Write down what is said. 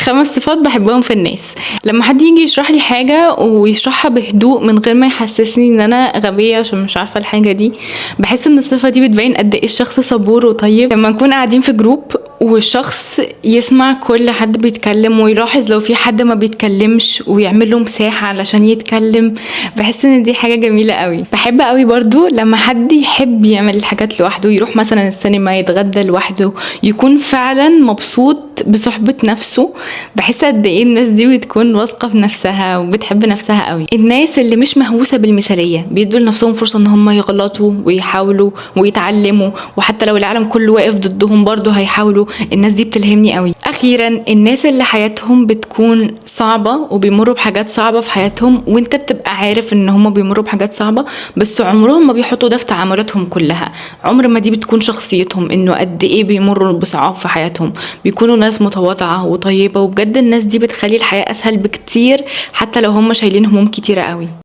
5 صفات باحبهم في الناس. لمّا حد ييجي يشرح لي حاجة ويشرحها بهدوء من غير ما يحسسني إن أنا غبية عشان مش عارفة الحاجة دي، باحس إن الصفة دي بتبين قد إيه الشخص صبور وطيب. لمّا نكون قاعدين في جروب والشخص يسمع كل حد بيتكلم ويلاحظ لو في حد ما بيتكلمش ويعمل له مساحة علشان يتكلم، باحس إن دي حاجة جميلة أوي. باحب أوي برضه لمّا حد يحب يعمل الحاجات لوحده، يروح مثلًا السينما، يتغدى لوحده، يكون فعلًا مبسوط بصحبة نفسه. باحس قد إيه الناس دي بتكون واثقة في نفسها وبتحب نفسها أوي. الناس اللي مش مهووسة بالمثالية، بيدوا لنفسهم فرصة إن هم يغلطوا ويحاولوا ويتعلموا، وحتى لو العالم كله واقف ضدهم برضه هيحاولوا. الناس دي بتلهمني أوي. أخيرا الناس اللي حياتهم بتكون صعبة وبيمروا بحاجات صعبة في حياتهم، وانت بتبقى عارف ان هم بيمروا بحاجات صعبة، بس عمرهم ما بيحطوا ده في تعاملاتهم كلها. عمر ما دي بتكون شخصيتهم انه قد ايه بيمروا بصعاب في حياتهم. بيكونوا ناس متواضعة وطيبة، وبجد الناس دي بتخلي الحياة اسهل بكتير حتى لو هم شايلين هموم كتيرة قوي.